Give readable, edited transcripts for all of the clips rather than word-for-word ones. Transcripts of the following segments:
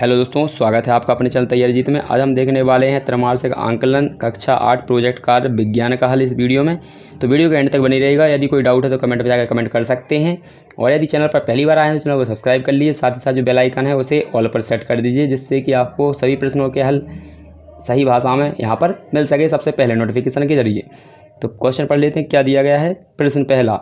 Hello दोस्तों, स्वागत है आपका अपने चैनल तैयारी जीत में। आज हम देखने वाले हैं त्रैमासिक आंकलन कक्षा 8 प्रोजेक्ट कार्य विज्ञान का हल इस वीडियो में। तो वीडियो के एंड तक बनी रहेगा। यदि कोई डाउट है तो कमेंट में जाकर कमेंट कर सकते हैं, और यदि चैनल पर पहली बार आए हैं तो चैनल को सब्सक्राइब कर लीजिए। साथ ही साथ जो बेल आइकन है उसे ऑल पर सेट कर दीजिए, जिससे कि आपको सभी प्रश्नों के हल सही भाषा में यहाँ पर मिल सके सबसे पहले नोटिफिकेशन के जरिए। तो क्वेश्चन पढ़ लेते हैं क्या दिया गया है। प्रश्न पहला,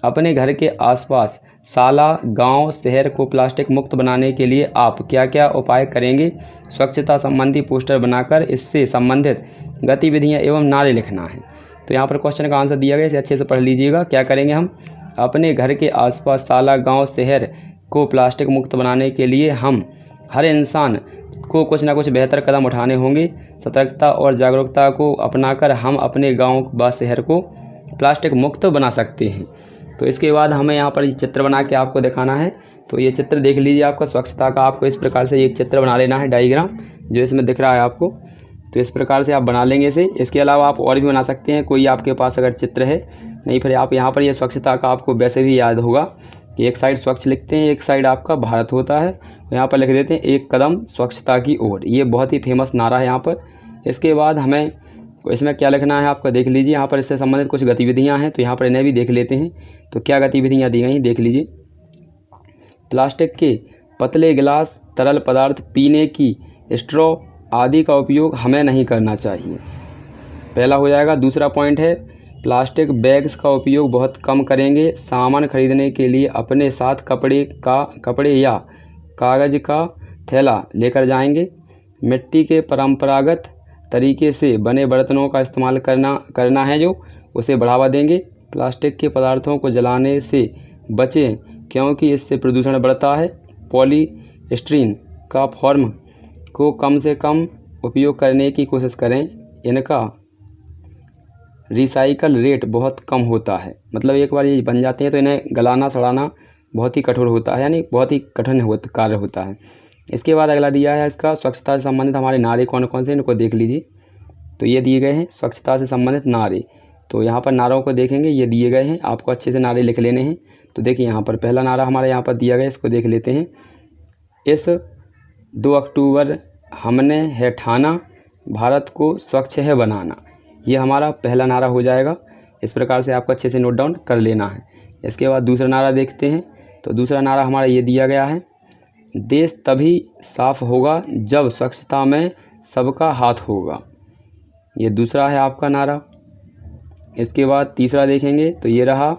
अपने घर के आसपास शाला, गांव, शहर को प्लास्टिक मुक्त बनाने के लिए आप क्या क्या उपाय करेंगे। स्वच्छता संबंधी पोस्टर बनाकर इससे संबंधित गतिविधियां एवं नारे लिखना है। तो यहाँ पर क्वेश्चन का आंसर दिया गया, इसे अच्छे से पढ़ लीजिएगा। क्या करेंगे हम, अपने घर के आसपास शाला, गांव, शहर को प्लास्टिक मुक्त बनाने के लिए हम हर इंसान को कुछ ना कुछ बेहतर कदम उठाने होंगे। सतर्कता और जागरूकता को अपनाकर हम अपने गाँव व शहर को प्लास्टिक मुक्त बना सकते हैं। तो इसके बाद हमें यहाँ पर चित्र बना के आपको दिखाना है। तो ये चित्र देख लीजिए, आपका स्वच्छता का आपको इस प्रकार से एक चित्र बना लेना है, डायग्राम जो इसमें दिख रहा है आपको। तो इस प्रकार से आप बना लेंगे इसे। इसके अलावा आप और भी बना सकते हैं, कोई आपके पास अगर चित्र है, नहीं फिर आप यहाँ पर ये स्वच्छता का आपको वैसे भी याद होगा कि एक साइड स्वच्छ लिखते हैं, एक साइड आपका भारत होता है। यहाँ पर लिख देते हैं एक कदम स्वच्छता की ओर। ये बहुत ही फेमस नारा है यहाँ पर। इसके बाद हमें इसमें क्या लिखना है आपका देख लीजिए। यहाँ पर इससे संबंधित कुछ गतिविधियाँ हैं, तो यहाँ पर इन्हें भी देख लेते हैं। तो क्या गतिविधियाँ दी गई हैं देख लीजिए। प्लास्टिक के पतले गिलास, तरल पदार्थ, पीने की स्ट्रॉ आदि का उपयोग हमें नहीं करना चाहिए, पहला हो जाएगा। दूसरा पॉइंट है, प्लास्टिक बैग्स का उपयोग बहुत कम करेंगे। सामान खरीदने के लिए अपने साथ कपड़े या कागज़ का थैला लेकर जाएंगे। मिट्टी के परंपरागत तरीके से बने बर्तनों का इस्तेमाल करना है, जो उसे बढ़ावा देंगे। प्लास्टिक के पदार्थों को जलाने से बचें, क्योंकि इससे प्रदूषण बढ़ता है। पॉलीस्टीरीन का फॉर्म को कम से कम उपयोग करने की कोशिश करें, इनका रिसाइकल रेट बहुत कम होता है। मतलब एक बार ये बन जाते हैं तो इन्हें गलाना सड़ाना बहुत ही कठोर होता है, यानी बहुत ही कठिन कार्य होता है। इसके बाद अगला दिया है इसका, स्वच्छता से संबंधित हमारे नारे कौन कौन से, इनको देख लीजिए। तो ये दिए गए हैं स्वच्छता से संबंधित नारे। तो यहाँ पर नारों को देखेंगे, ये दिए गए हैं, आपको अच्छे से नारे लिख लेने हैं। तो देखिए यहाँ पर पहला नारा हमारे यहाँ पर दिया गया, इसको देख लेते हैं। इस 2 अक्टूबर हमने है ठाना, भारत को स्वच्छ है बनाना। ये हमारा पहला नारा हो जाएगा। इस प्रकार से आपको अच्छे से नोट डाउन कर लेना है। इसके बाद दूसरा नारा देखते हैं। तो दूसरा नारा हमारा ये दिया गया है, देश तभी साफ होगा जब स्वच्छता में सबका हाथ होगा। ये दूसरा है आपका नारा। इसके बाद तीसरा देखेंगे तो ये रहा,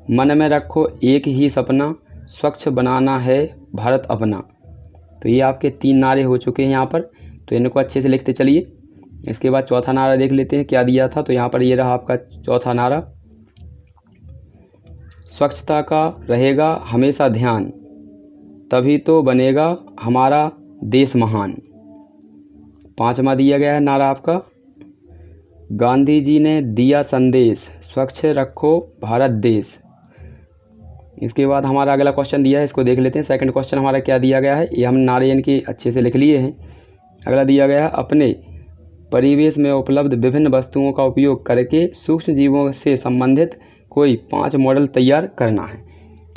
मन में रखो एक ही सपना, स्वच्छ बनाना है भारत अपना। तो ये आपके 3 नारे हो चुके हैं यहाँ पर, तो इनको अच्छे से लिखते चलिए। इसके बाद चौथा नारा देख लेते हैं क्या दिया था। तो यहाँ पर ये रहा आपका चौथा नारा, स्वच्छता का रहेगा हमेशा ध्यान, तभी तो बनेगा हमारा देश महान। पांचवा दिया गया है नारा आपका, गांधी जी ने दिया संदेश, स्वच्छ रखो भारत देश। इसके बाद हमारा अगला क्वेश्चन दिया है, इसको देख लेते हैं। सेकंड क्वेश्चन हमारा क्या दिया गया है, ये हम नारे इनके अच्छे से लिख लिए हैं। अगला दिया गया है, अपने परिवेश में उपलब्ध विभिन्न वस्तुओं का उपयोग करके सूक्ष्म जीवों से संबंधित कोई 5 मॉडल तैयार करना है।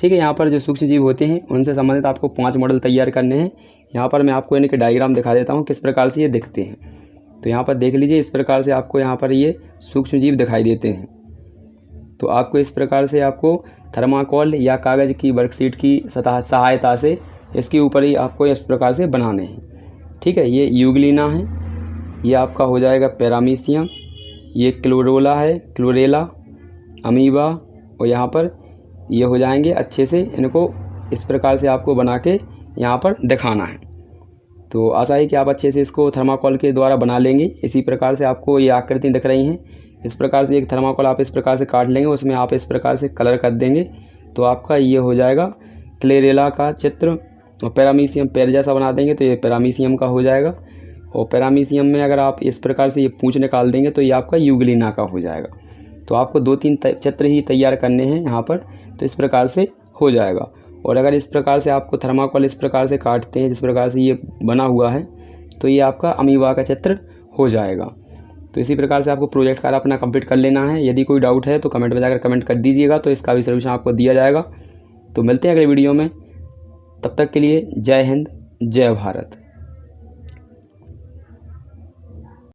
ठीक है, यहाँ पर जो सूक्ष्म जीव होते हैं उनसे संबंधित आपको 5 मॉडल तैयार करने हैं। यहाँ पर मैं आपको इनके डायग्राम दिखा देता हूँ किस प्रकार से ये दिखते हैं। तो यहाँ पर देख लीजिए, इस प्रकार से आपको यहाँ पर ये सूक्ष्म जीव दिखाई देते हैं। तो आपको इस प्रकार से आपको थर्माकोल या कागज़ की वर्कशीट की सहायता से इसके ऊपर ही आपको इस प्रकार से बनाने हैं। ठीक है, ये यूग्लिना है, ये आपका हो जाएगा पैरामीशियम, ये क्लोरेला, अमीबा, और यहाँ पर ये हो जाएंगे। अच्छे से इनको इस प्रकार से आपको बना के यहाँ पर दिखाना है। तो आशा है कि आप अच्छे से इसको थर्माकोल के द्वारा बना लेंगे। इसी प्रकार से आपको ये आकृति दिख रही हैं। इस प्रकार से एक थर्माकोल आप इस प्रकार से काट लेंगे, उसमें आप इस प्रकार से कलर कर देंगे, तो आपका ये हो जाएगा क्लोरेला का चित्र। और पैरामीशियम पैर जैसा बना देंगे तो ये पैरामीशियम का हो जाएगा। और पैरामीशियम में अगर आप इस प्रकार से ये पूंछ निकाल देंगे तो ये आपका यूग्लिना का हो जाएगा। तो आपको 2-3 चित्र ही तैयार करने हैं यहाँ पर, तो इस प्रकार से हो जाएगा। और अगर इस प्रकार से आपको थर्माकोल इस प्रकार से काटते हैं जिस प्रकार से ये बना हुआ है, तो ये आपका अमीबा का चित्र हो जाएगा। तो इसी प्रकार से आपको प्रोजेक्ट कार्य अपना कंप्लीट कर लेना है। यदि कोई डाउट है तो कमेंट में जाकर कमेंट कर दीजिएगा, तो इसका भी सलूशन आपको दिया जाएगा। तो मिलते हैं अगले वीडियो में, तब तक के लिए जय हिंद, जय भारत।